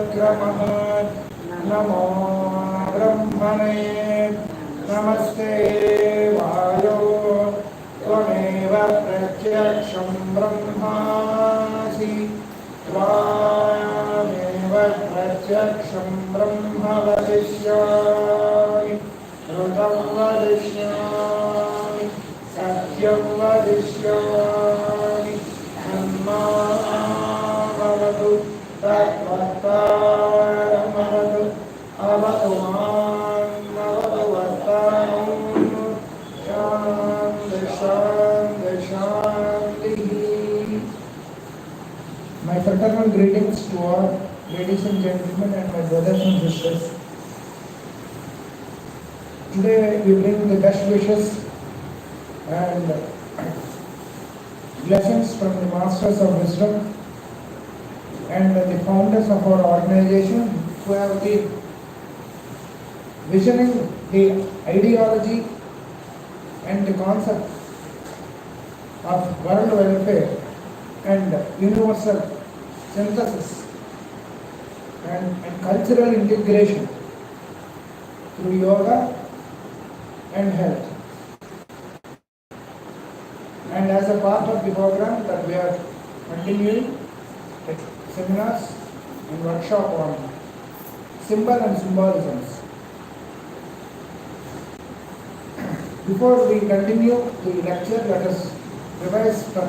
उपक्रमः नमो ब्रह्मणे नमस्ते वायो त्वमेव प्रत्यक्षं ब्रह्मासि त्वामेव प्रत्यक्षं ब्रह्म वदिष्यामि ऋतं वदिष्यामि सत्यं वदिष्यामि तन्मावतु तद्वक्तारमवतु अवतु मामवतु वर्तानं शान्ति शान्ति शान्तिः. My fraternal greetings to all ladies and gentlemen and my brothers and sisters. Today we bring the best wishes and blessings from the Masters of Wisdom and the founders of our organization who have been visioning the ideology and the concept of world welfare and universal synthesis and cultural integration through yoga and health. And as a part of the program that we are continuing seminars and workshop on symbol and symbolisms. Before we continue the lecture, let us revise for a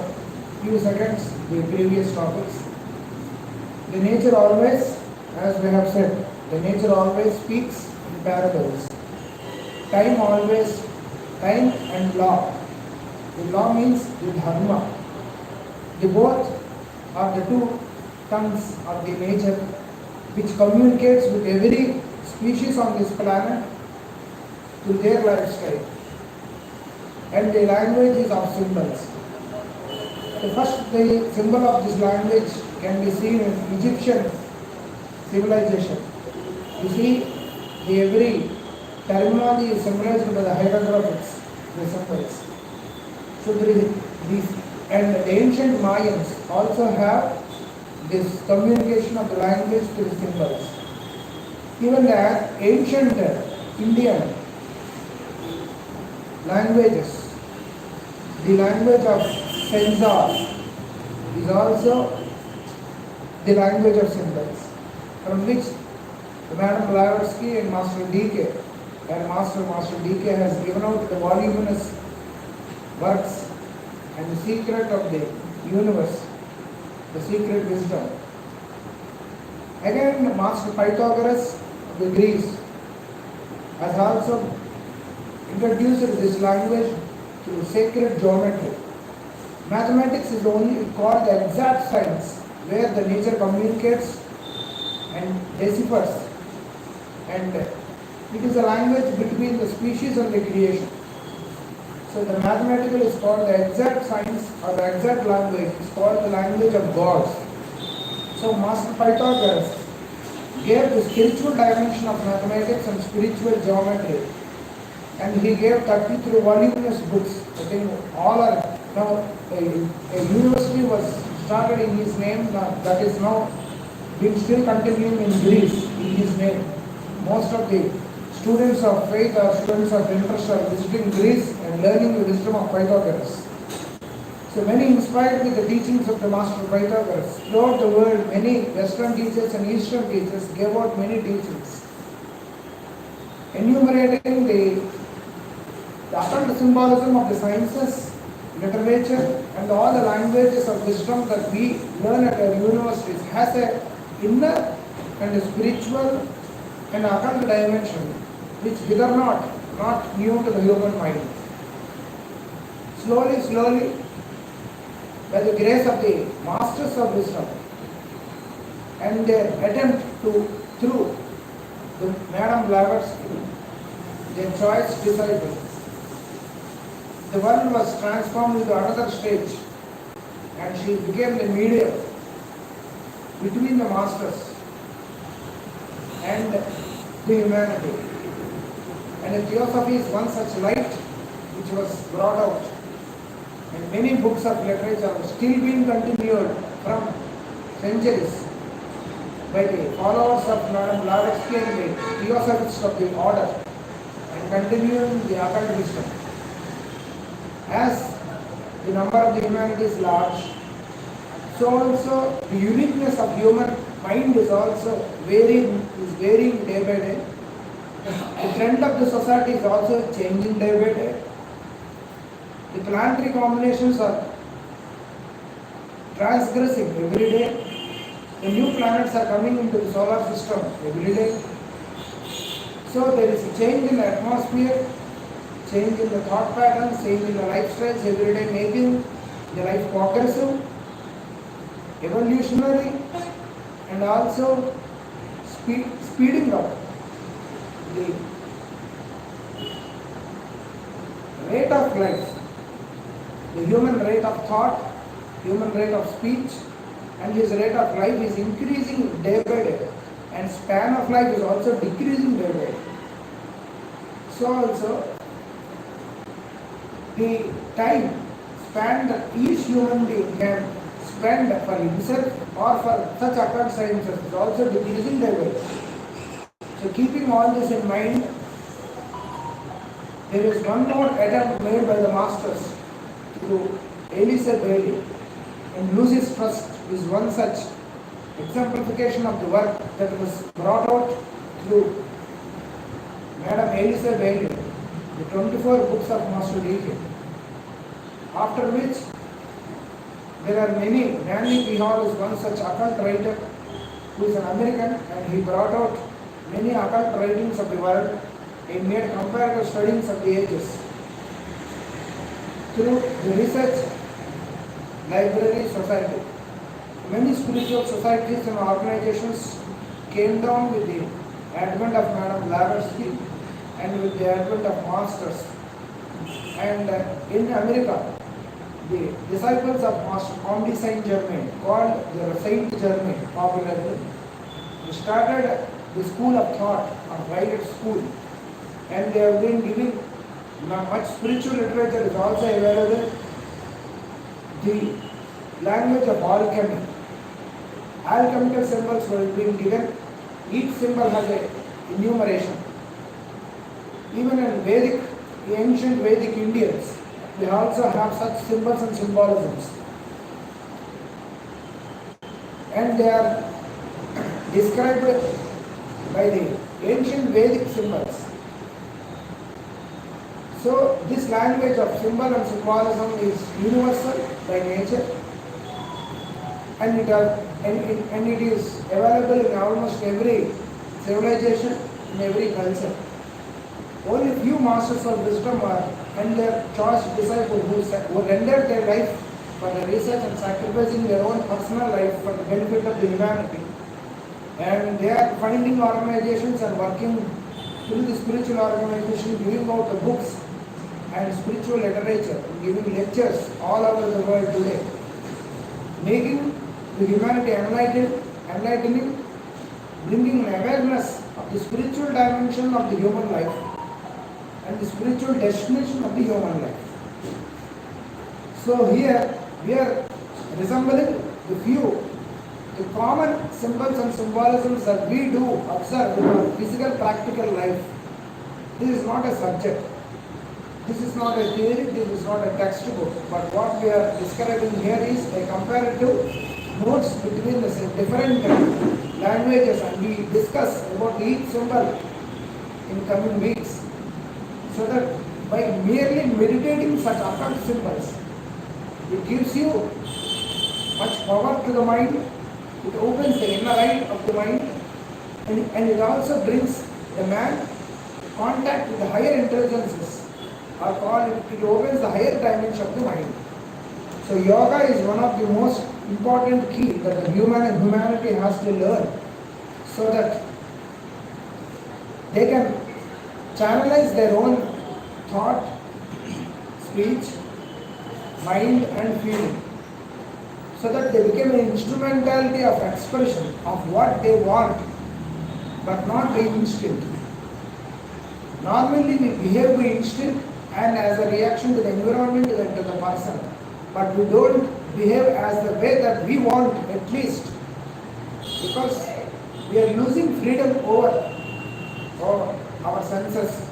few seconds the previous topics. The nature always, as we have said, the nature always speaks in parables. Time always, time and law. The law means the dharma. The both are the two tongues of the nature which communicates with every species on this planet through their lifestyle. And the language is of symbols. The first symbol of this language can be seen in Egyptian civilization. You see, every terminology is symbolized by the hieroglyphics, the symbols. So there is these, and the ancient Mayans also have this communication of the language through symbols. Even the ancient Indian languages, the language of Senzal is also the language of symbols, from which Madam Blavatsky and Master D.K. and Master D.K. has given out the voluminous works and the secret of the universe, the secret wisdom. Again, Master Pythagoras of the Greece has also introduced this language through sacred geometry. Mathematics is only called the exact science where the nature communicates and deciphers, and it is a language between the species and the creation. So the mathematical is called the exact science or the exact language. It's called the language of gods. So Master Pythagoras gave the spiritual dimension of mathematics and spiritual geometry, and he gave 33 voluminous books. I think all are now, a university was started in his name, that is now being still continuing in Greece in his name. Most of the students of faith or students of interest are visiting Greece and learning the wisdom of Pythagoras. So many inspired with the teachings of the Master Pythagoras. Throughout the world, many Western teachers and Eastern teachers gave out many teachings, enumerating the occult symbolism of the sciences, literature, and all the languages of wisdom that we learn at our universities has a inner and a spiritual and occult dimension which hither not new to the human mind. Slowly, by the grace of the Masters of Wisdom and their attempt to, through the Madam Blavatsky, their choice disciple, the world was transformed to another stage, and she became the medium between the masters and the humanity. And the theosophy is one such light which was brought out, and many books of literature are still being continued from centuries. by the followers of Madam Blavatsky and the Theosophists of the order, and continuing the occult wisdom. As the number of the humanity is large, so also the uniqueness of human mind is also varying day by day. The trend of the society is also changing day by day. The planetary combinations are transgressing every day. The new planets are coming into the solar system every day. So there is a change in the atmosphere, change in the thought patterns, change in the lifestyles every day, making the life progressive, evolutionary, and also speeding up the rate of life, the human rate of thought, human rate of speech, and his rate of life is increasing day by day, and span of life is also decreasing day by day. So also the time span that each human being can spend for himself or for such occult sciences is also decreasing day by day. So keeping all this in mind, there is one more attempt made by the masters through Elisa Bailey, and Lucy's Trust is one such exemplification of the work that was brought out through Madam Elisa Bailey, the 24 books of Master D.K. After which there are many. Randy P. Hall is one such occult writer who is an American, and he brought out many occult writings of the world. He made comparative studies of the ages. Through the Research Library Society, many spiritual societies and organizations came down with the advent of Madame Blavatsky and with the advent of masters. And in America, the disciples of Master Comte Saint Germain, called the Saint Germain popularly, started the school of thought, or private school, and they have been giving much spiritual literature is also available. The language of alchemy, alchemical symbols were being given. Each symbol has a enumeration. Even in Vedic, the ancient Vedic Indians, they also have such symbols and symbolisms, and they are described by the ancient Vedic symbols. So this language of symbol and symbolism is universal by nature, and it is available in almost every civilization, in every culture. Only few masters of wisdom and their choice disciples who rendered their life for the research and sacrificing their own personal life for the benefit of the humanity. And they are finding organizations and working through the spiritual organization, giving out the books and spiritual literature, giving lectures all over the world today, making the humanity enlightening, bringing an awareness of the spiritual dimension of the human life and the spiritual destination of the human life. So here we are resembling the common symbols and symbolisms that we do observe in our physical practical life. This is not a subject. This is not a theory, this is not a textbook, but what we are describing here is a comparative notes between the different languages, and we discuss about each symbol in coming weeks, so that by merely meditating such occult symbols, it gives you much power to the mind, it opens the inner eye of the mind, and it also brings the man contact with the higher intelligences, or it opens the higher dimension of the mind. So yoga is one of the most important key that the humanity has to learn, so that they can channelize their own thought, speech, mind and feeling, so that they become an instrumentality of expression of what they want, but not by instinct. Normally we behave by instinct and as a reaction to the environment and to the person, but we don't behave as the way that we want, at least, because We are losing freedom over our senses,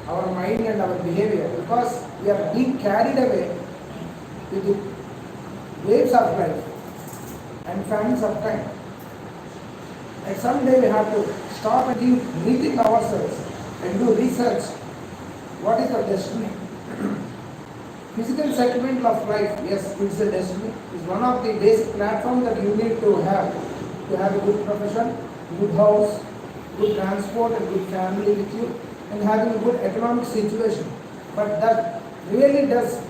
our mind and our behavior because we are being carried away with the waves of life and fangs of time. And someday we have to stop and rethink ourselves and do research. What is our destiny? Physical settlement of life, yes, it's a destiny. It's one of the basic platforms that you need to have a good profession, good house, good transport and good family with you, and having a good economic situation. But that really does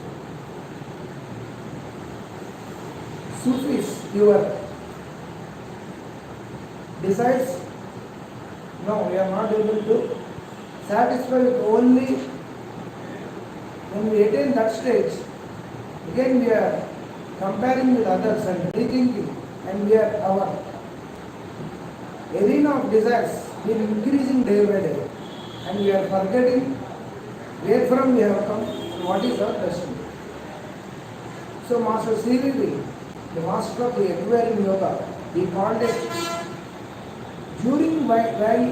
suffice your desires? No, we are not able to satisfy with only when we attain that stage. Again we are comparing with others and rethinking, and our arena of desires is increasing day by day, and we are forgetting where from we have come and what is our destiny. So Master Sri, the master of the acquiring yoga, he called it while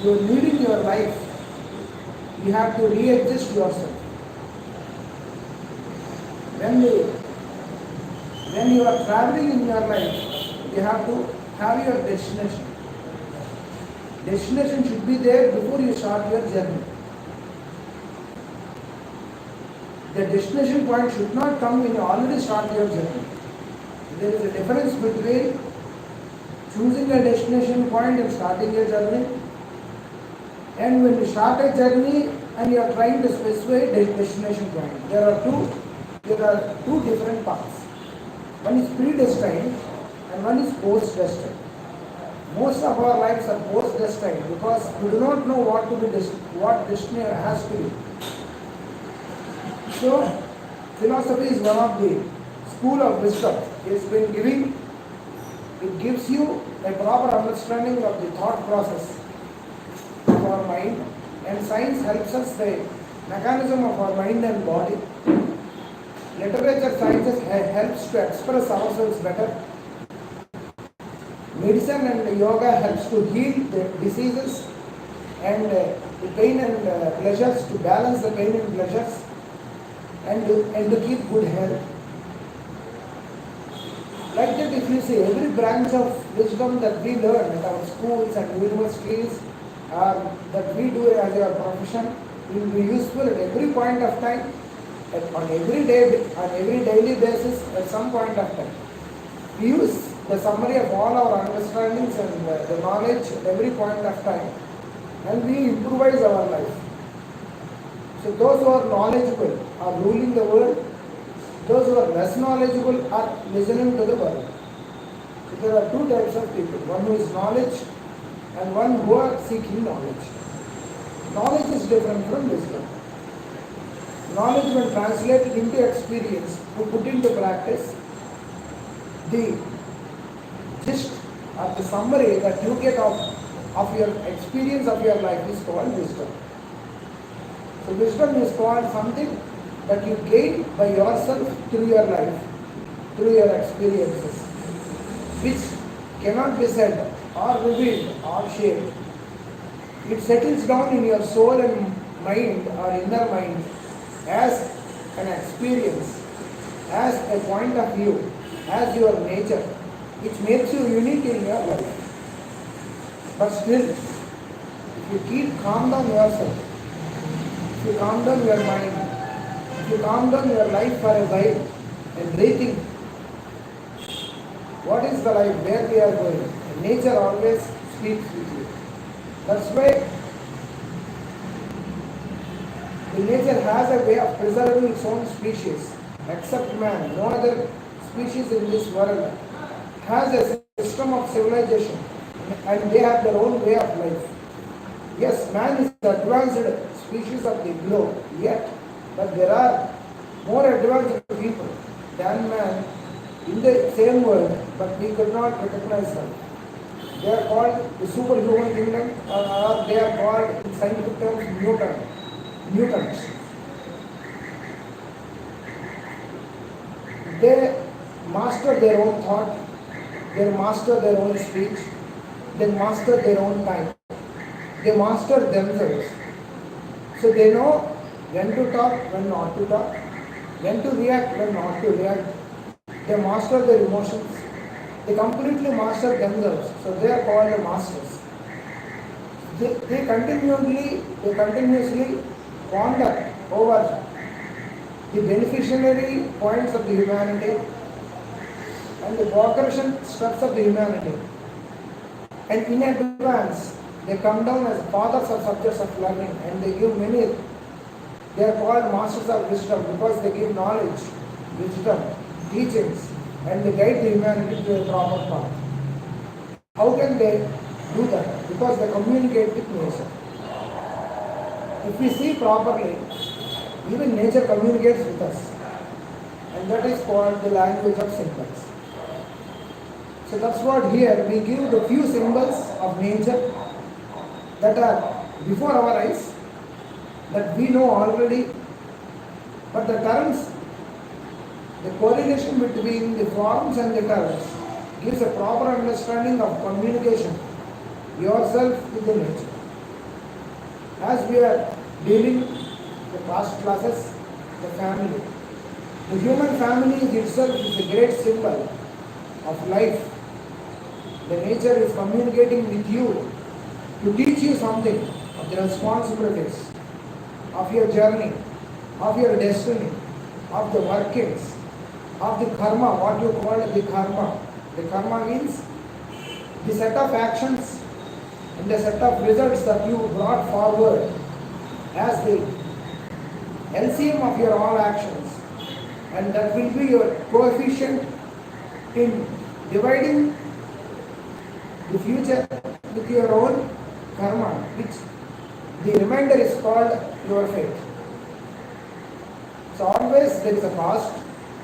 you are leading your life, you have to readjust yourself. When you are traveling in your life, you have to have your destination. Destination should be there before you start your journey. The destination point should not come when you already start your journey. There is a difference between choosing a destination point and starting a journey, and when you start a journey and you are trying to specify a destination point. There are two different paths. One is predestined and one is post-destined. Most of our lives are post-destined because we do not know what destiny has to be. So, philosophy is one of the school of wisdom. It gives you a proper understanding of the thought process of our mind, and science helps us the mechanism of our mind and body. Literature sciences helps to express ourselves better. Medicine and yoga helps to heal the diseases and the pain and pleasures, to balance the pain and pleasures, and to keep good health. Like that, if you see every branch of wisdom that we learn at our schools and universities, that we do as our profession, will be useful at every point of time, on every daily basis, at some point of time. We use the summary of all our understandings and the knowledge at every point of time, and we improvise our life. So those who are knowledgeable are ruling the world. Those who are less knowledgeable are listening to the world. So there are two types of people, one who is knowledge and one who are seeking knowledge. Knowledge is different from wisdom. Knowledge, when translated into experience, to put into practice, the gist or the summary that you get of your experience of your life is called wisdom. So wisdom is called something that you gain by yourself through your life, through your experiences, which cannot be said or revealed or shared. It settles down in your soul and mind or inner mind as an experience, as a point of view, as your nature, which makes you unique in your life. But still, if you keep calm down yourself, if you calm down your mind, if you calm down your life for a while and rethink, what is the life, where we are going? And nature always speaks with you. That's why the nature has a way of preserving its own species, except man. No other species in this world has a system of civilization, and they have their own way of life. Yes, man is the advanced species of the globe, yet, but there are more advanced people than man in the same world, but we could not recognize them. They are called the superhuman kingdom, or they are called in scientific terms mutants. They master their own thought, they master their own speech, they master their own time. They master themselves. So they know when to talk, when not to talk, when to react, when not to react. They master their emotions. They completely master themselves. So they are called the masters. They continuously ponder over the beneficiary points of the humanity and the progression steps of the humanity. And in advance, they come down as fathers of subjects of learning, and they give many. They are called masters of wisdom because they give knowledge, wisdom, teachings, and they guide the humanity to a proper path. How can they do that? Because they communicate with nature. If we see properly, even nature communicates with us, and that is called the language of symbols. So that's what here we give the few symbols of nature that are before our eyes, that we know already, but the terms, the correlation between the forms and the terms gives a proper understanding of communication yourself with the nature. As we are dealing the past classes, the family. The human family itself is a great symbol of life. The nature is communicating with you to teach you something of the responsibilities of your journey, of your destiny, of the workings, of the karma, what you call the karma. The karma means the set of actions and the set of results that you brought forward as the LCM of your all actions, and that will be your coefficient in dividing the future with your own karma, which the remainder is called your fate. So always there is a past,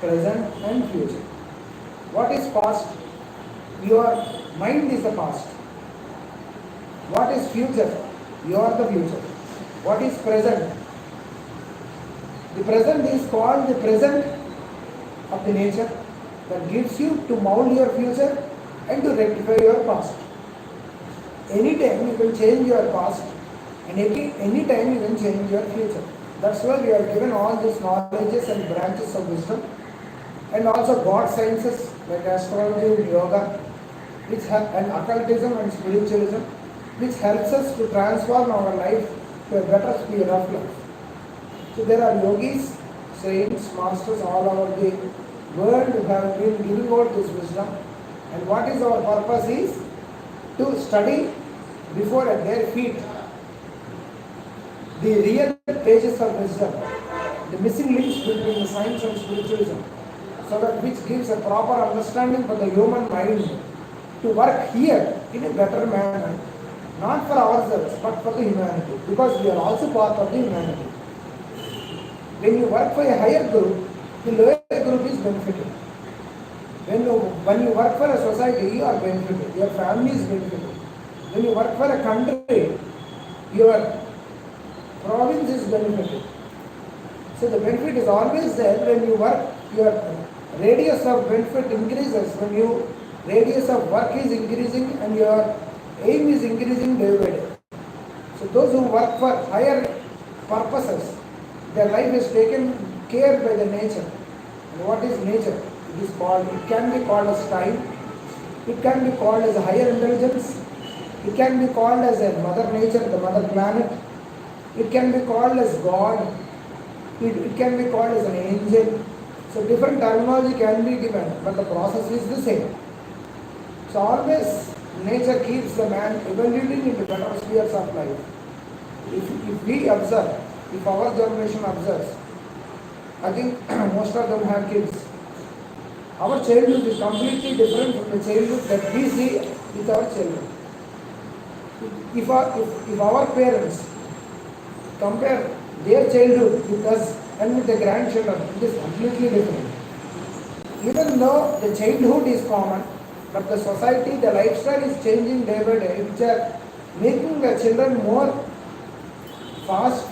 present and future. What is past? Your mind is the past. What is future? You are the future. What is present? The present is called the present of the nature that gives you to mold your future and to rectify your past. Anytime you can change your past, and anytime you can change your future. That's why we are given all these knowledges and branches of wisdom, and also God sciences like astrology and yoga, which have, and occultism and spiritualism, which helps us to transform our life to a better sphere of life. So there are yogis, saints, masters all over the world who have been giving out this wisdom. And what is our purpose is to study before at their feet the real pages of wisdom, the missing links between the science and spiritualism, so that which gives a proper understanding for the human mind to work here in a better manner, not for ourselves but for the humanity, because we are also part of the humanity. When you work for a higher group, the lower group is benefited. When you work for a society, you are benefited, your family is benefited. When you work for a country, your province is benefited. So the benefit is always there. When you work, your radius of benefit increases. When your radius of work is increasing and your aim is increasing day by day. So those who work for higher purposes, their life is taken care by the nature. And what is nature? It can be called as time, it can be called as a higher intelligence, it can be called as a mother nature, the mother planet, it can be called as God, it can be called as an angel. So different terminology can be given, but the process is the same. So always nature keeps the man evolving into better spheres of life. If we observe, if our generation observes, I think most of them have kids. Our childhood is completely different from the childhood that we see with our children. If our parents compare their childhood with us and with the grandchildren, it is completely different. Even though the childhood is common, but the society, the lifestyle is changing day by day, which are making the children more fast,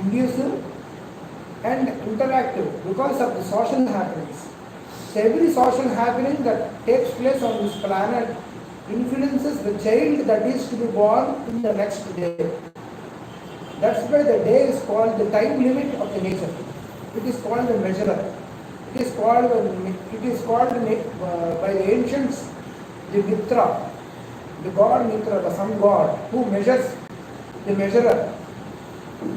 inducive and interactive because of the social happenings. So every social happening that takes place on this planet influences the child that is to be born in the next day. That's why the day is called the time limit of the nature. It is called the measurer. It is called by the ancients the Mitra, the god Mitra, the sun god, who measures the measurer.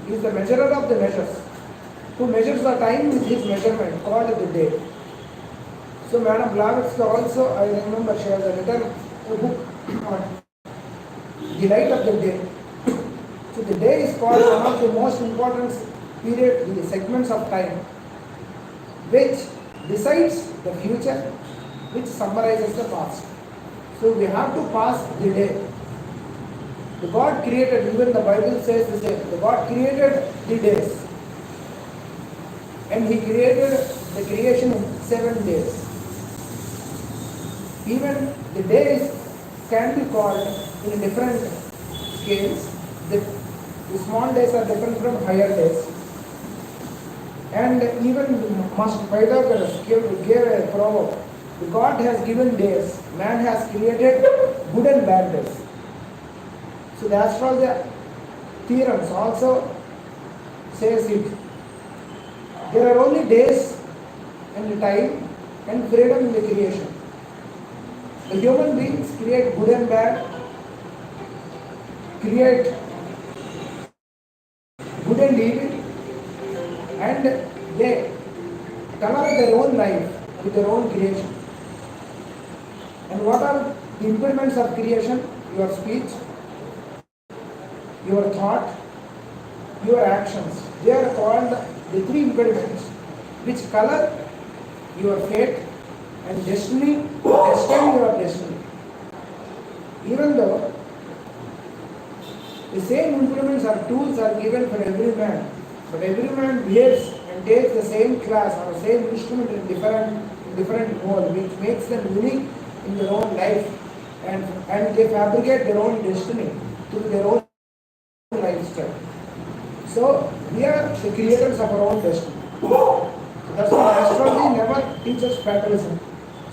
He is the measurer of the measures, who measures the time with his measurement, called the day. So Madam Blavatsky also, I remember she has written a book on the light of the day. So the day is called one of the most important period, the segments of time, which decides the future, which summarizes the past. So we have to pass the day. The God created, even the Bible says the same, the God created the days. And He created the creation in 7 days. Even the days can be called in different scales. The small days are different from higher days. And even Pythagoras gave a proverb. The God has given days, man has created good and bad days. So the astrology theorems also says it. There are only days and time and freedom in the creation. The human beings create good and bad, create good and evil, and they color their own life with their own creation. And what are the impediments of creation? Your speech, your thought, your actions. They are called the 3 impediments which color your fate and destiny, extend your destiny. Even though the same implements or tools are given for every man, but every man behaves and takes the same class or the same instrument in different mode, which makes them unique in their own life, and they fabricate their own destiny through their own lifestyle. So we are the creators of our own destiny. So that's why astrology never teaches fatalism.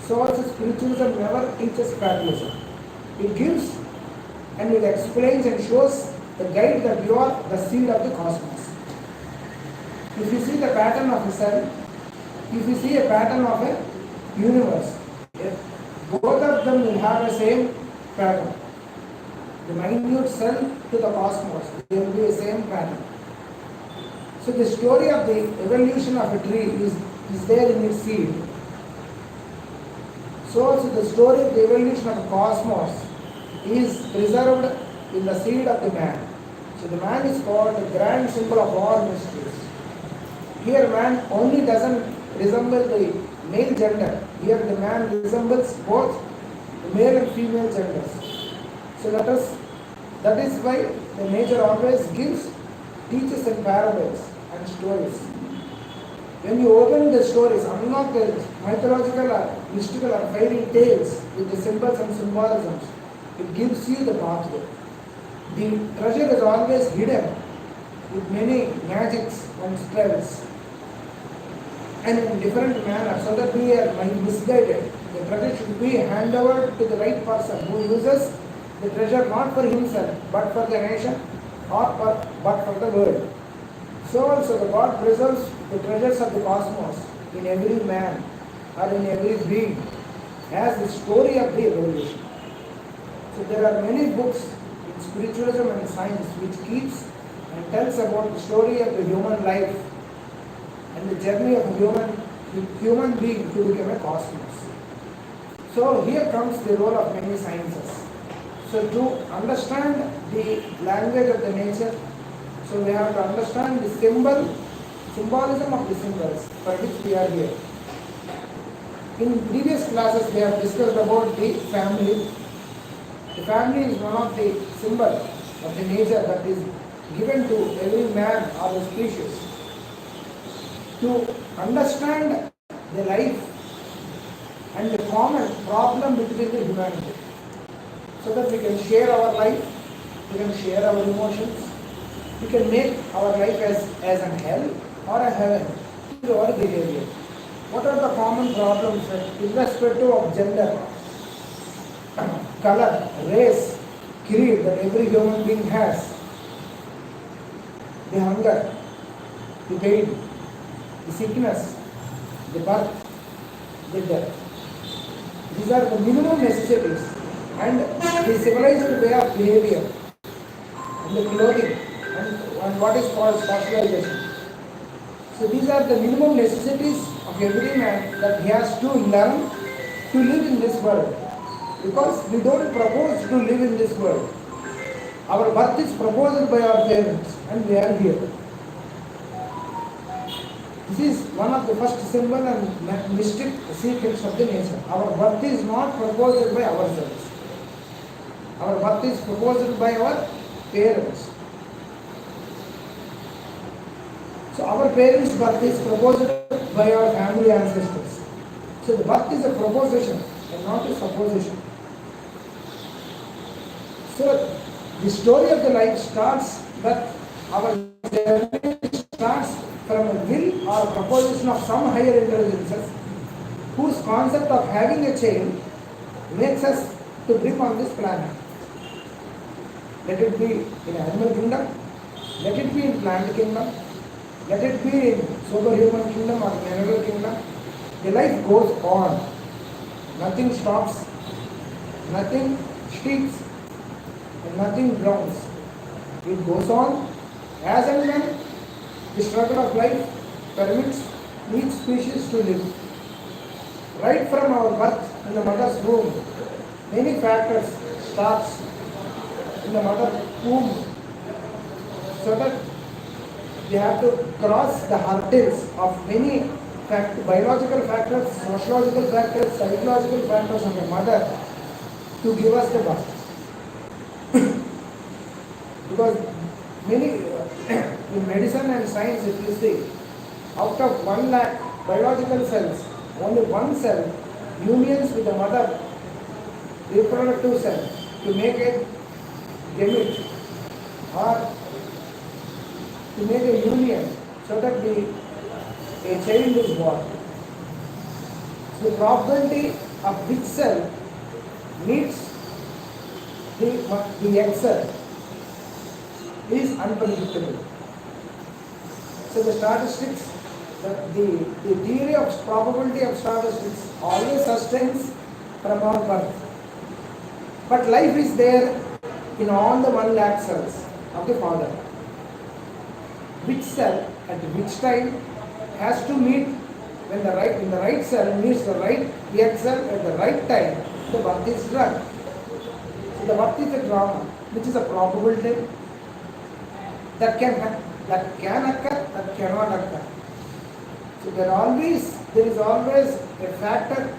So also spiritualism never teaches fatalism. It gives and it explains and shows the guide that you are the seed of the cosmos. If you see the pattern of a cell, if you see a pattern of a universe, both of them will have the same pattern. The minute cell to the cosmos, there will be the same pattern. So the story of the evolution of a tree is there in its seed. So also the story of the evolution of the cosmos is preserved in the seed of the man. So the man is called the grand symbol of all mysteries. Here man only doesn't resemble the male gender. Here the man resembles both the male and female genders. So that is why the nature always teaches in parables and stories. When you open the stories, unlock the mythological or mystical or fairy tales with the symbols and symbolisms, it gives you the pathway. The treasure is always hidden with many magics and spells and in different manners, so that we are misguided. The treasure should be handed over to the right person who uses the treasure not for himself but for the nation but for the world. So also the God preserves the treasures of the cosmos in every man or in every being as the story of the evolution. So there are many books in spiritualism and science which keeps and tells about the story of the human life and the journey of a human being to become a cosmos. So here comes the role of many sciences. So to understand the language of the nature, so we have to understand the symbolism of the symbols for which we are here. In previous classes we have discussed about the family. The family is one of the symbols of the nature that is given to every man or the species. To understand the life and the common problem between the humanity, so that we can share our life, we can share our emotions, we can make our life as an hell or a heaven through our behavior. What are the common problems irrespective of gender? color, race, creed that every human being has, the hunger, the pain, the sickness, the birth, the death. These are the minimum necessities, and the civilized way of behavior, and the clothing, and what is called socialization. So these are the minimum necessities of every man that he has to learn to live in this world. Because we don't propose to live in this world. Our birth is proposed by our parents and we are here. This is one of the first symbol and mystic secrets of the nature. Our birth is not proposed by ourselves. Our birth is proposed by our parents. So our parents' birth is proposed by our family ancestors. So the birth is a proposition and not a supposition. So the story of the life starts that our journey starts from a will or proposition of some higher intelligences whose concept of having a child makes us to live on this planet. Let it be in animal kingdom, let it be in plant kingdom, let it be in superhuman kingdom or mineral kingdom. The life goes on. Nothing stops, nothing sticks, and nothing grounds. It goes on as and when the struggle of life permits each species to live. Right from our birth in the mother's womb, many factors starts in the mother's womb, so that they have to cross the hurdles of many biological factors, sociological factors, psychological factors of the mother to give us the birth. Because many in medicine and science, if you see, out of 1 lakh biological cells, only one cell unions with the mother reproductive cell to make a gamete or to make a union so that a child is born. So the probability of which cell meets the egg cell is unpredictable. So the statistics, the theory of probability of statistics always sustains from our birth. But life is there in all the 1 lakh cells of the father. Which cell at which time has to meet when the right cell meets the right egg cell at the right time, the birth is done. So the birth is a drama, which is a probability that can occur, that cannot occur. So there is always a factor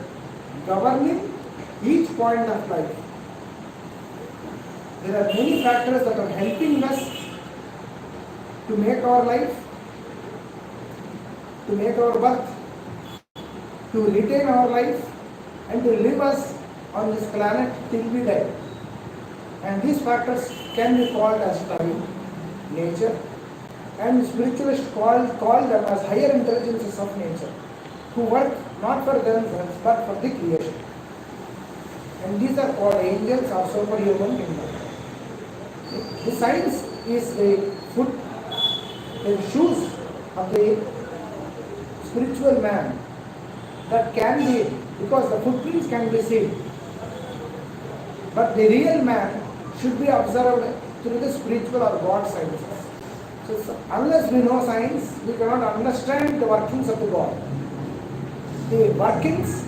governing each point of life. There are many factors that are helping us to make our life, to make our birth, to retain our life, and to live us on this planet till we die. And these factors can be called as time, nature, and spiritualists call them as higher intelligences of nature, who work not for themselves but for the creation. And these are called angels or superhuman kingdom. The science is the shoes of the spiritual man that can be, because the footprints can be seen. But the real man should be observed through the spiritual or God sciences. So unless we know science, we cannot understand the workings of the God. The workings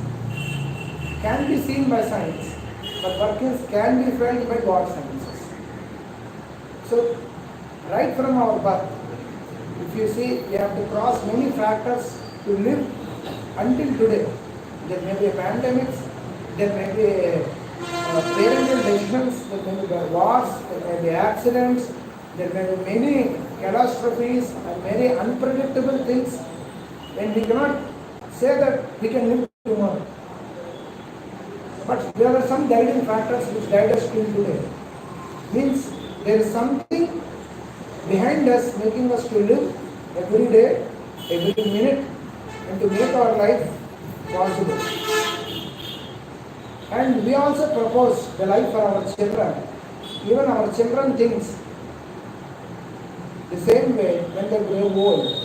can be seen by science, but workings can be felt by God sciences. So right from our birth, if you see, we have to cross many factors to live until today. There may be pandemics, there may be parental decisions, there may be wars, there may be accidents, there may be many catastrophes and many unpredictable things, and we cannot say that we can live tomorrow. But there are some guiding factors which guide us till today. Means there is something behind us making us to live every day, every minute, and to make our life possible. And we also propose the life for our children. Even our children think the same way when they grow old.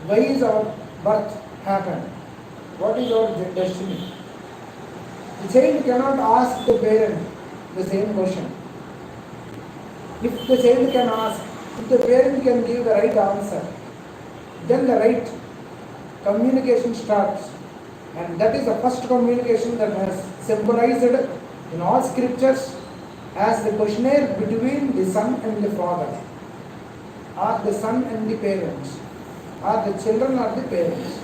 Why is our birth happen? What is our destiny? The child cannot ask the parent the same question. If the child can ask, if the parent can give the right answer, then the right communication starts. And that is the first communication that has symbolized in all scriptures as the questionnaire between the son and the father, or the son and the parents, or the children or the parents.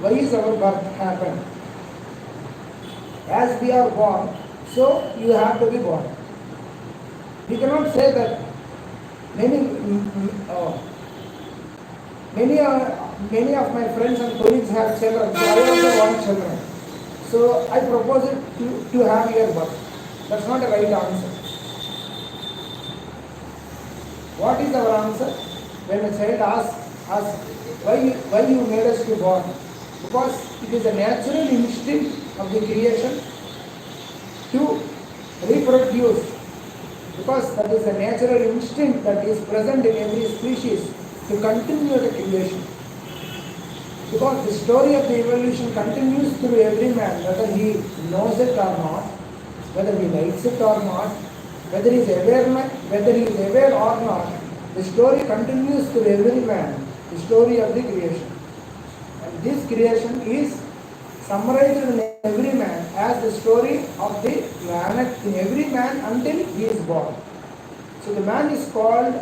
Why is our birth happen? As we are born, so you have to be born. We cannot say that many of my friends and colleagues have children, so I also want children. So I propose it to have your birth. That's not a right answer. What is our answer? When a child asks us, why you made us to born? Because it is a natural instinct of the creation to reproduce. Because that is a natural instinct that is present in every species to continue the creation. Because the story of the evolution continues through every man, whether he knows it or not, whether he likes it or not, whether he is aware or not, the story continues through every man, the story of the creation. And this creation is summarized in every man as the story of the planet in every man until he is born. So the man is called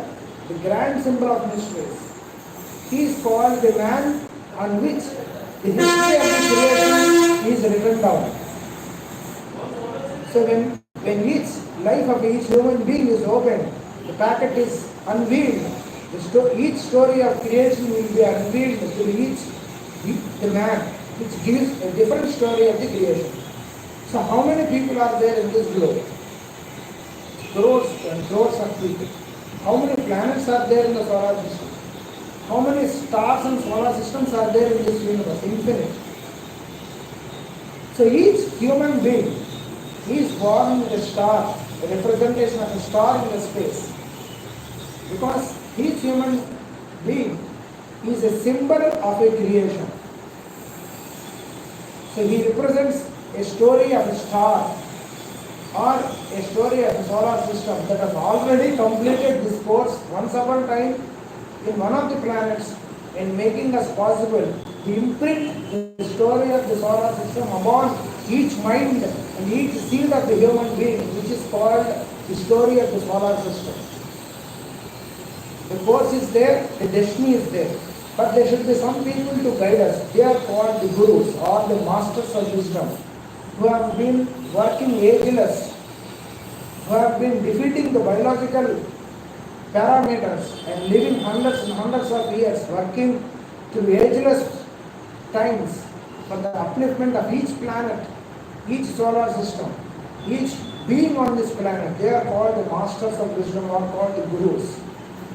the grand symbol of mysteries. He is called the man on which the history of the creation is written down. So when each life of each human being is opened, the packet is unveiled. Each story of creation will be unveiled to the man, which gives a different story of the creation. So how many people are there in this globe? Crores and crores of people. How many planets are there in the solar system? How many stars and solar systems are there in this universe? Infinite. So each human being is born with a star, a representation of a star in the space. Because each human being is a symbol of a creation. So he represents a story of a star or a story of a solar system that has already completed this course once upon a time in one of the planets, and making us possible to imprint the story of the solar system upon each mind and each seed of the human being, which is called the story of the solar system. The course is there, the destiny is there. But there should be some people to guide us. They are called the gurus or the masters of wisdom, who have been working ageless, who have been defeating the biological parameters and living hundreds and hundreds of years, working through ageless times for the upliftment of each planet, each solar system, each being on this planet. They are called the masters of wisdom or called the gurus.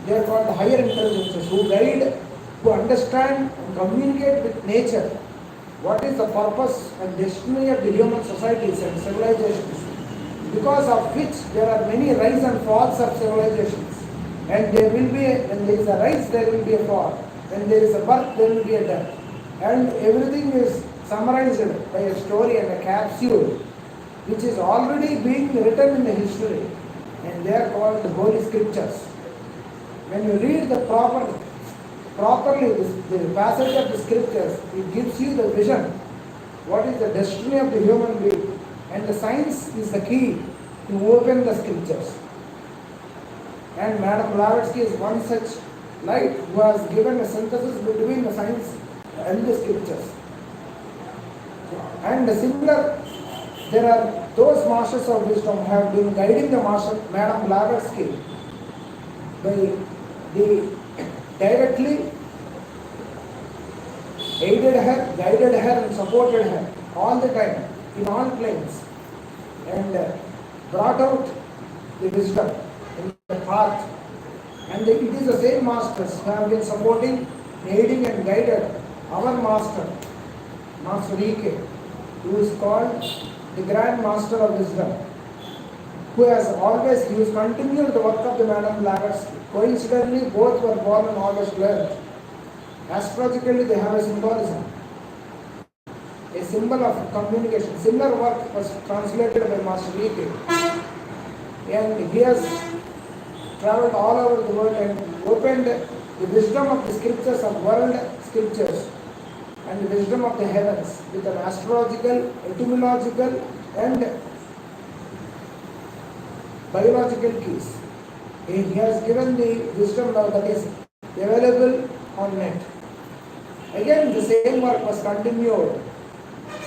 They are called the higher intelligences who guide, who understand and communicate with nature what is the purpose and destiny of the human societies and civilizations, because of which there are many rise and falls of civilizations. And there will be, when there is a rise, there will be a fall. When there is a birth, there will be a death. And everything is summarized by a story and a capsule, which is already being written in the history. And they are called the Holy Scriptures. When you read the properly the passage of the Scriptures, it gives you the vision. What is the destiny of the human being? And the science is the key to open the Scriptures. And Madam Blavatsky is one such light who has given a synthesis between the science and the Scriptures. And similar, there are those masters of wisdom who have been guiding the master, Madam Blavatsky, by they directly aided her, guided her and supported her all the time in all planes, and brought out the wisdom in the path. And it is the same masters who have been supporting, aiding and guided our master, Master E.K., who is called the Grand Master of Wisdom, who has always, he has continued the work of the Madame Blavatsky. Coincidentally, both were born on August 12th. Astrologically, they have a symbolism, a symbol of communication. Similar work was translated by Master V.K. And he has traveled all over the world and opened the wisdom of the scriptures, of world scriptures, and the wisdom of the heavens with an astrological, etymological, and biological keys. He has given the wisdom now that is available on net. Again, the same work was continued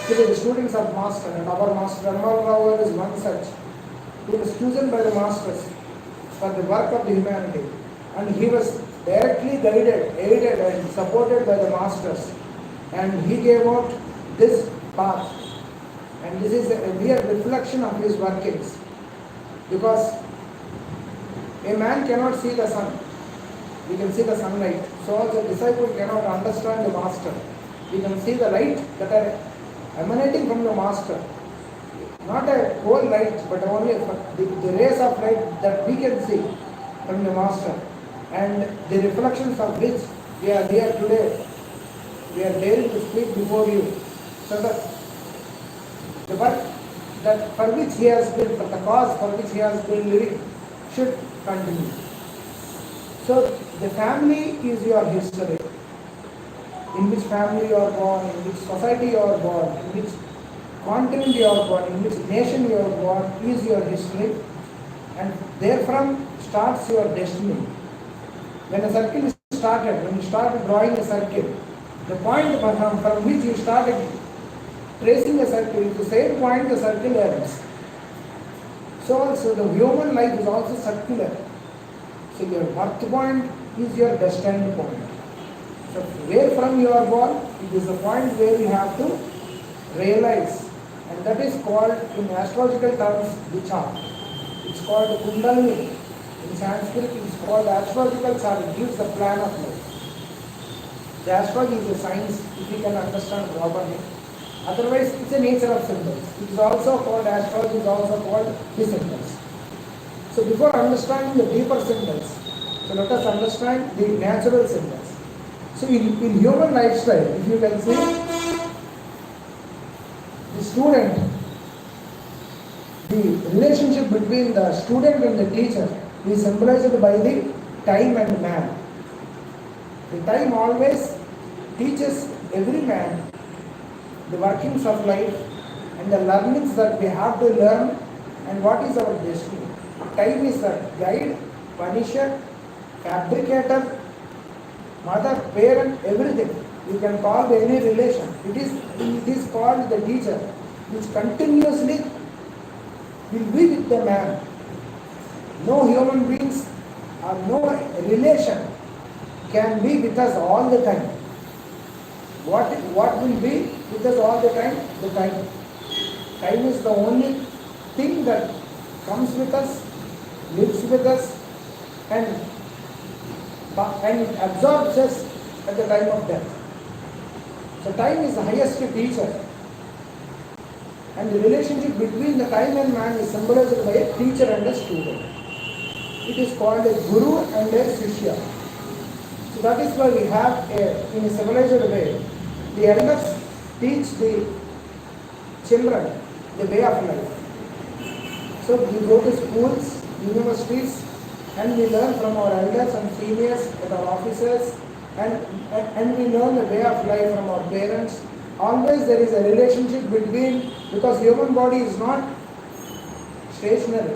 to the students of Master, and our Master Ramal Rao is one such, who was chosen by the Masters for the work of the humanity, and he was directly guided, aided and supported by the Masters, and he gave out this path, and this is a mere reflection of his workings, because a man cannot see the sun, we can see the sunlight, so also a disciple cannot understand the Master. We can see the light that are emanating from the Master, not a whole light, but only the rays of light that we can see from the Master, and the reflections of which we are here today. We are daring to speak before you, so that the work that for which he has been, for the cause for which he has been living, should continue. So the family is your history. In which family you are born, in which society you are born, in which continent you are born, in which nation you are born is your history, and therefrom starts your destiny. When a circle is started, when you started drawing a circle, the point from which you started tracing a circle is the same point the circle ends. So also the human life is also circular. So your birth point is your destined point. So where from you are born, it is the point where you have to realize, and that is called in astrological terms vichar. It's called kundalini. In Sanskrit it is called astrological chart. It gives the plan of life. The astrology is a science if you can understand properly. Otherwise it's a nature of symbols. It is also called astrology, is also called the symbols. So before understanding the deeper symbols, so let us understand the natural symbols. So in human lifestyle, if you can see, the student, the relationship between the student and the teacher is symbolized by the time and man. The time always teaches every man the workings of life and the learnings that we have to learn and what is our destiny. Time is the guide, punisher, fabricator, mother, parent, everything. You can call any relation. It is called the teacher, which continuously will be with the man. No human beings or no relation can be with us all the time. What will be with us all the time? The time. Time is the only thing that comes with us, lives with us, and absorbs us at the time of death. So time is the highest teacher. And the relationship between the time and man is symbolized by a teacher and a student. It is called a guru and a shishya. So that is why we have in a civilized way, the elders teach the children the way of life. So we go to schools, universities, and we learn from our elders and seniors and our officers, and we learn the way of life from our parents. Always there is a relationship between, because human body is not stationary,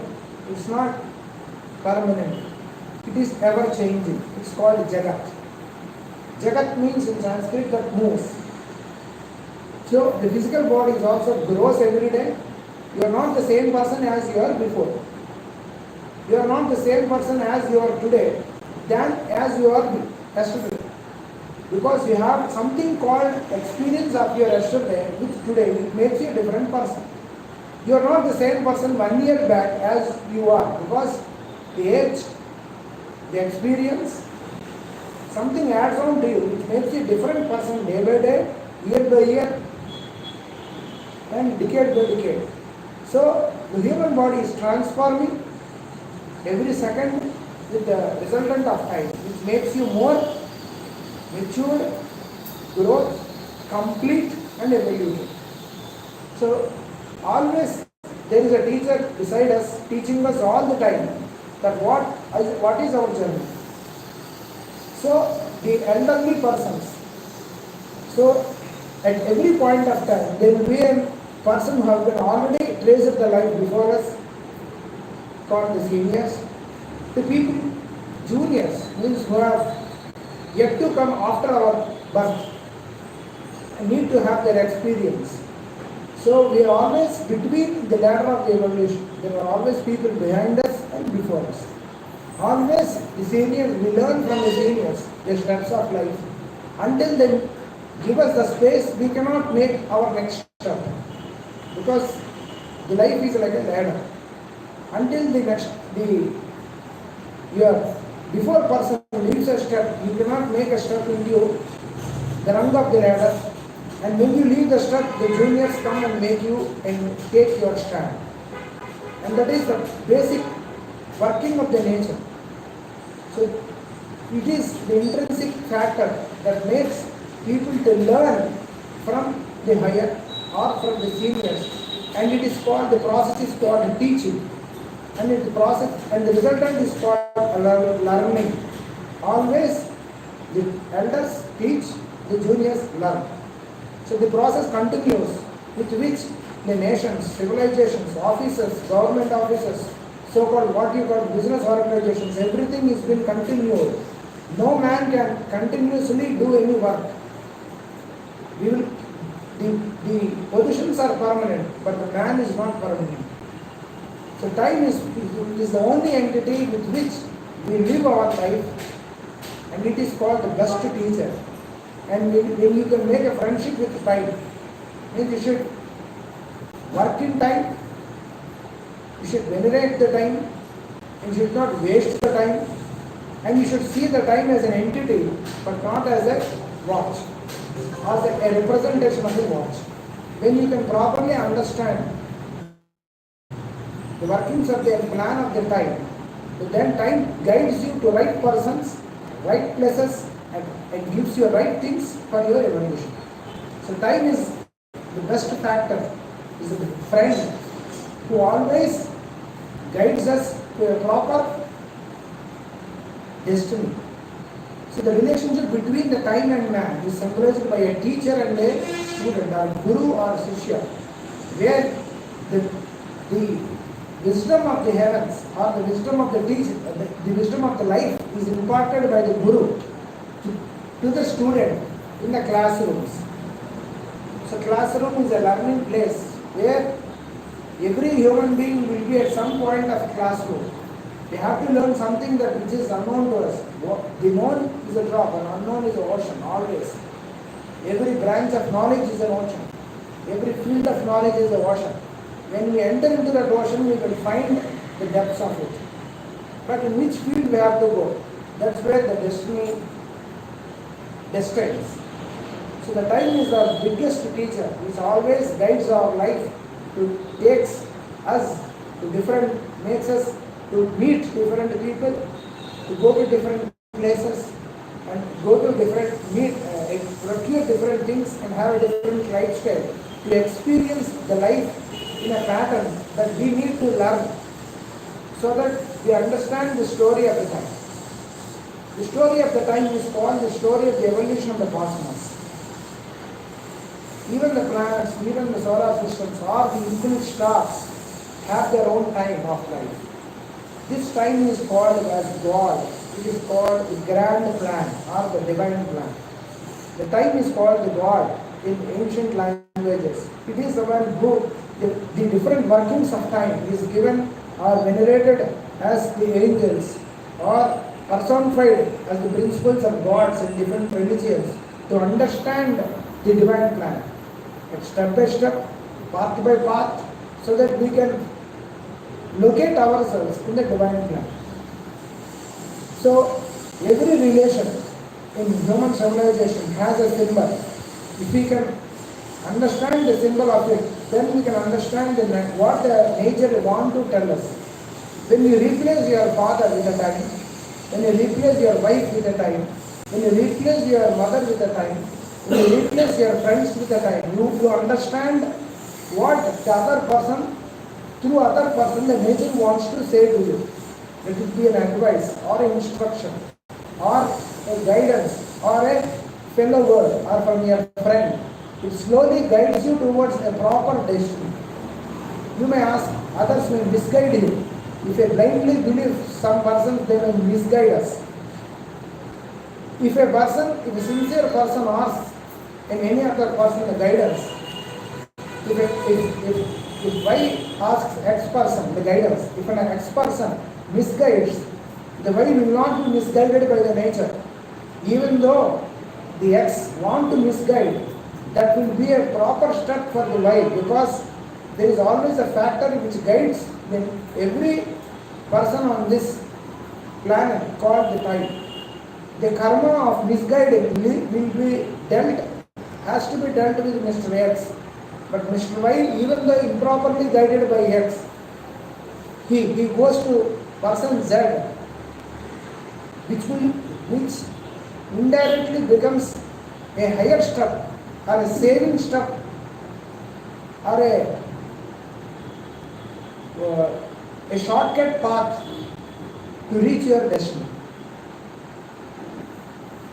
it's not permanent, it is ever changing. It's called Jagat. Jagat means in Sanskrit that moves. So the physical body is also grows every day. You are not the same person as you are before. You are not the same person as you are today than as you are yesterday. Because you have something called experience of your yesterday, which today makes you a different person. You are not the same person 1 year back as you are, because the age, the experience, something adds on to you which makes you a different person day by day, year by year, and decade by decade. So the human body is transforming every second with the resultant of time, which makes you more matured, growth, complete and evolutive. So always there is a teacher beside us teaching us all the time that what is our journey. So the elderly persons, so at every point of time there will be a person who has been already traced the life before us, called the seniors. The people, juniors, means who have yet to come after our birth and need to have their experience. So we are always between the ladder of the evolution. There are always people behind us and before us. Always the seniors, we learn from the seniors the steps of life. Until they give us the space, we cannot make our next step. Because the life is like a ladder. Until before person leaves a step, you cannot make a step into the rung of the ladder. And when you leave the step, the juniors come and make you and take your stand. And that is the basic working of the nature. So it is the intrinsic factor that makes people to learn from the higher or from the seniors. And it is called, the process is called teaching. And the process and the resultant is called learning. Always the elders teach, the juniors learn. So the process continues, with which the nations, civilizations, officers, government officers, so-called what you call business organizations, everything is been continued. No man can continuously do any work. The positions are permanent, but the man is not permanent. So time is the only entity with which we live our life, and it is called the best teacher. And when you can make a friendship with time, means you should work in time, you should venerate the time, you should not waste the time, and you should see the time as an entity, but not as a watch, as a representation of a watch. When you can properly understand the workings of the plan of the time, then time guides you to right persons, right places, and gives you right things for your evolution. So time is the best factor, is a friend who always guides us to a proper destiny. So the relationship between the time and man is symbolized by a teacher and a student, or guru or shishya, where the wisdom of the heavens or the wisdom of the teacher, the wisdom of the life is imparted by the guru to the student in the classrooms. So classroom is a learning place where every human being will be at some point of classroom. They have to learn something that which is unknown to us. The known is a drop, and unknown is an ocean, always. Every branch of knowledge is an ocean. Every field of knowledge is an ocean. When we enter into that ocean, we will find the depths of it. But in which field we have to go? That's where the destiny destines. So the time is our biggest teacher, which always guides our life, to takes us to different, makes us to meet different people, to go to different places, and go to different procure different things and have a different lifestyle, to experience the life in a pattern that we need to learn, so that we understand the story of the time. The story of the time is called the story of the evolution of the cosmos. Even the planets, even the solar systems, or the infinite stars have their own time of life. This time is called as God. It is called the grand plan or the divine plan. The time is called the God in ancient languages. It is the one who, the different workings of time is given or venerated as the angels, or personified as the principles of gods in different religions, to understand the divine plan. And step by step, path by path, so that we can locate ourselves in the divine plan. So every relation in human civilization has a symbol. If we can understand the symbol of it, then we can understand what the nature want to tell us. When you replace your father with a time, when you replace your wife with a time, when you replace your mother with a time, when you replace your friends with a time, you understand what the other person, through other person, the nature wants to say to you. Let it be an advice or an instruction or a guidance or a fellow word or from your friend. It slowly guides you towards a proper decision. You may ask, others may misguide you. If I blindly believe some persons, they may misguide us. If a sincere person asks any other person the guidance, if Y asks X person the guidance, if an X person misguides, the Y will not be misguided by the nature. Even though the X want to misguide, that will be a proper step for the Y, because there is always a factor which guides every person on this planet called the time. The karma of misguiding will be dealt, has to be dealt with Mr. X. But Mr. Y, even though improperly guided by X, he goes to person Z, which indirectly becomes a higher step or a saving step or a shortcut path to reach your destiny.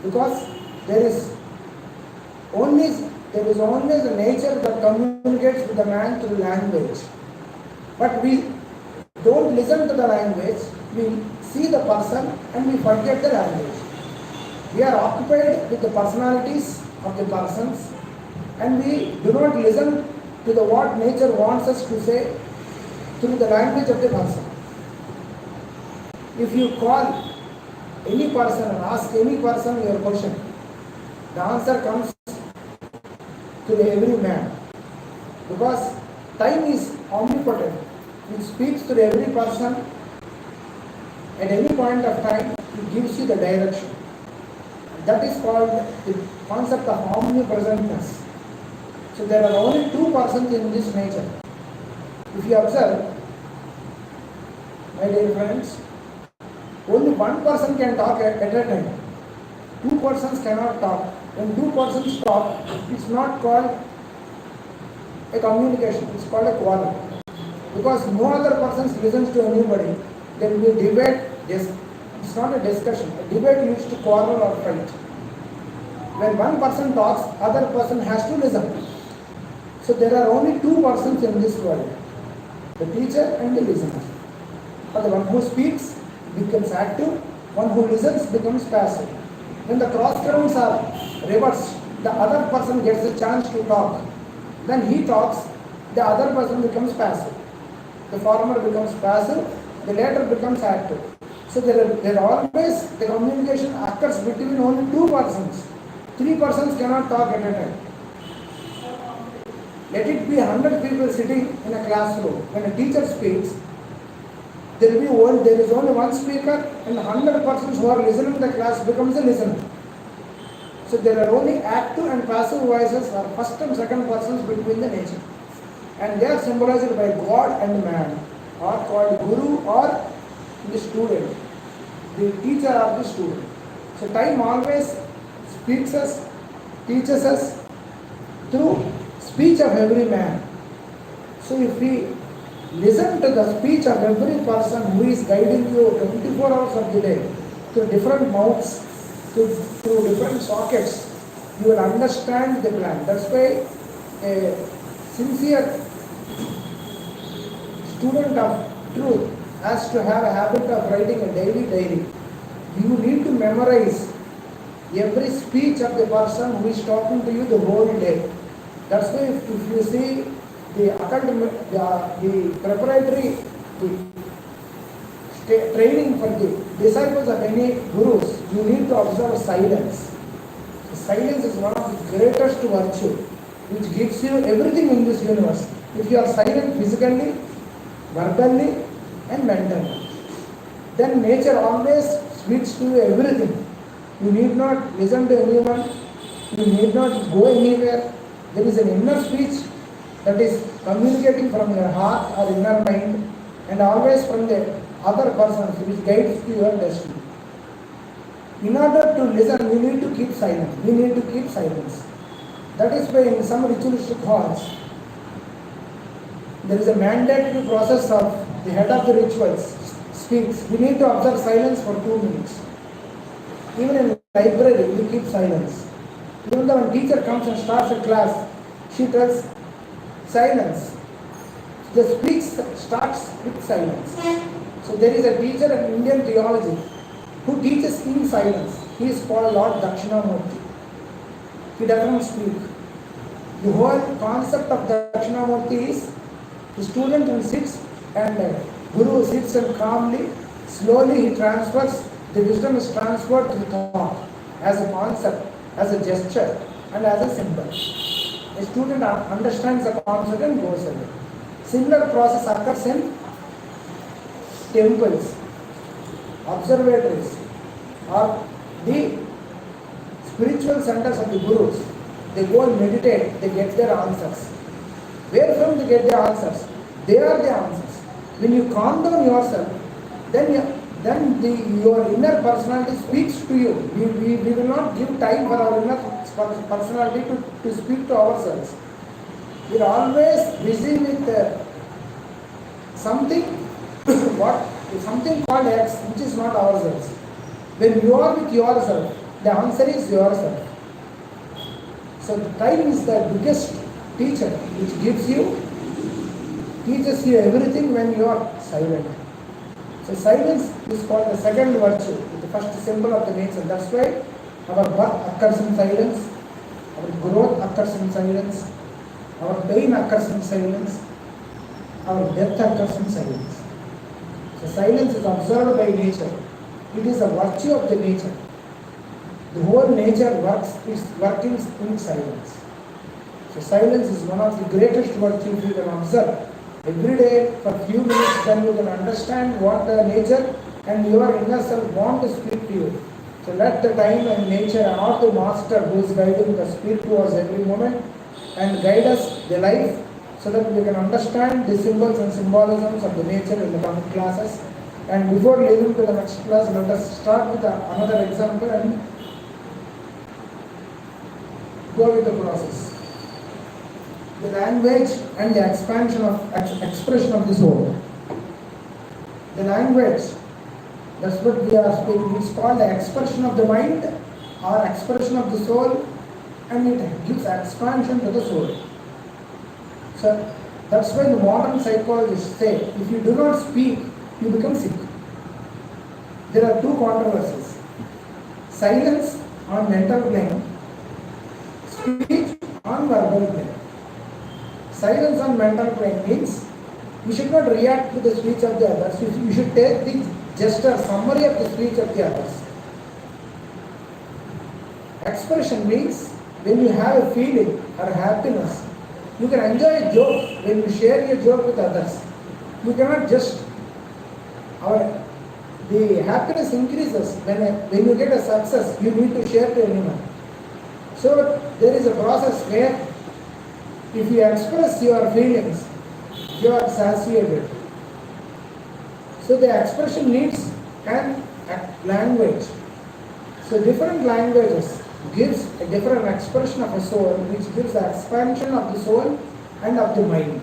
Because there is always a nature that communicates with the man through language. But we don't listen to the language, we see the person and we forget the language. We are occupied with the personalities of the persons and we do not listen to what nature wants us to say through the language of the person. If you call any person and ask any person your question, the answer comes to every man, because time is omnipotent. It speaks to every person at any point of time. It gives you the direction. That is called the concept of omnipresentness. So there are only two persons in this nature. If you observe, my dear friends, only one person can talk at a time. Two persons cannot talk. When two persons talk, it's not called a communication, it's called a quarrel. Because no other person listens to anybody, there will be debate. It's not a discussion. A debate leads to quarrel or fight. When one person talks, other person has to listen. So there are only two persons in this world, the teacher and the listener. For the one who speaks becomes active, one who listens becomes passive. When the cross currents are reversed, the other person gets a chance to talk. Then he talks, the other person becomes passive. The former becomes passive, the latter becomes active. So there always the communication occurs between only two persons. Three persons cannot talk at a time. Let it be 100 people sitting in a classroom. When a teacher speaks, there is only one speaker and 100 persons who are listening to the class becomes a listener. So there are only active and passive voices or first and second persons between the nature. And they are symbolized by God and man, or called Guru or the student, the teacher or the student. So time always speaks us, teaches us through speech of every man. So if we listen to the speech of every person who is guiding you 24 hours of the day through different mouths, through different sockets, you will understand the plan. That's why a sincere student of truth has to have a habit of writing a daily diary. You need to memorize every speech of the person who is talking to you the whole day. That's why if you see the preparatory training for the disciples of any gurus, you need to observe silence. Silence is one of the greatest virtue which gives you everything in this universe. If you are silent physically, verbally and mentally, then nature always speaks to you everything. You need not listen to anyone, you need not go anywhere. There is an inner speech that is communicating from your heart or inner mind, and always from the other person which guides to your destiny. In order to listen, we need to keep silence. We need to keep silence. That is why in some ritualistic halls, there is a mandatory process of the head of the rituals speaks. We need to observe silence for 2 minutes. Even in library, we keep silence. Even though when teacher comes and starts a class, she tells silence. The speech starts with silence. So there is a teacher in Indian theology who teaches in silence. He is called Lord Dakshinamurti. He does not speak. The whole concept of Dakshinamurti is the student sits and Guru sits and calmly, slowly he transfers, the wisdom is transferred to thought as a concept, as a gesture and as a symbol. A student understands the concept and goes away. Similar process occurs in temples, observatories, or the spiritual centers of the Gurus. They go and meditate, they get their answers. Where from they get their answers? They are the answers. When you calm down yourself, then your inner personality speaks to you. We will not give time for our inner personality to speak to ourselves. We are always busy with something called X, which is not ourselves. When you are with yourself, the answer is yourself. So the time is the biggest teacher, which teaches you everything when you are silent. So silence is called the second virtue, the first symbol of the nature. That's why our birth occurs in silence, our growth occurs in silence, our pain occurs in silence, our death occurs in silence. So silence is observed by nature. It is a virtue of the nature. The whole nature is working in silence. So silence is one of the greatest virtues you can observe. Every day for a few minutes, then you can understand what the nature and your inner self want to speak to you. So let the time and nature and all the master who is guiding us speak to us every moment and guide us the life so that we can understand the symbols and symbolisms of the nature in the coming classes. And before leading to the next class, let us start with another example and go with the process. The language and the expansion of expression of the soul. The language, that's what we are speaking, it's called the expression of the mind or expression of the soul, and it gives expansion to the soul. So that's why the modern psychologists say, if you do not speak, you become sick. There are two controversies. Silence on mental plane, speech on verbal plane. Silence on mental plane means you should not react to the speech of the others. You should take the gesture, summary of the speech of the others. Expression means when you have a feeling or happiness, you can enjoy a joke when you share your joke with others. You cannot just, the happiness increases when you get a success, you need to share to anyone. So there is a process where if you express your feelings, you are satiated. So the expression needs an language. So different languages gives a different expression of a soul, which gives the expansion of the soul and of the mind.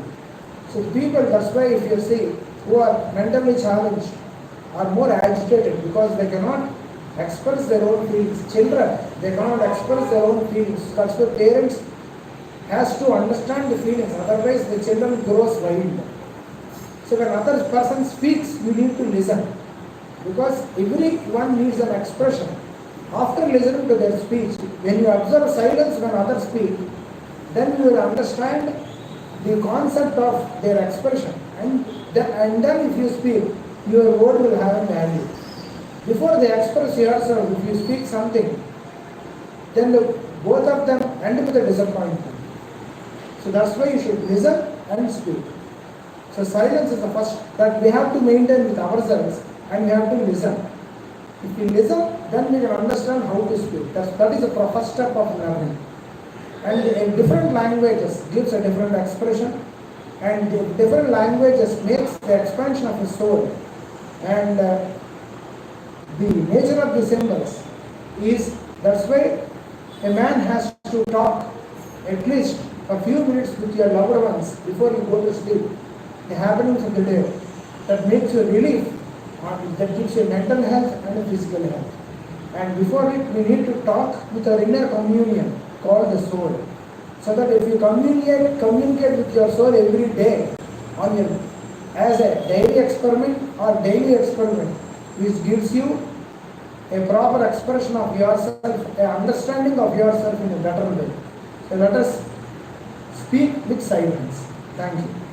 So people, that's why if you see, who are mentally challenged are more agitated because they cannot express their own feelings. Children, they cannot express their own feelings. That's why parents has to understand the feelings, otherwise the children grows wild. So when other person speaks, you need to listen, because everyone needs an expression. After listening to their speech, when you observe silence when others speak, then you will understand the concept of their expression, and then if you speak, your word will have a value. Before they express yourself, if you speak something, then both of them end with a disappointment. So that's why you should listen and speak. So silence is the first that we have to maintain with ourselves, and we have to listen. If we listen, then we can understand how to speak. That is the first step of learning. And in different languages gives a different expression. And the different languages makes the expansion of his soul. And the nature of the symbols is, that's why a man has to talk at least a few minutes with your loved ones before you go to sleep. The happenings of the day, that makes you relief, that gives you mental health and physical health. And before it, we need to talk with our inner communion called the soul. So that if you communicate with your soul every day on your, as a daily experiment or daily experiment, which gives you a proper expression of yourself, an understanding of yourself in a better way. So let us speak with silence. Thank you.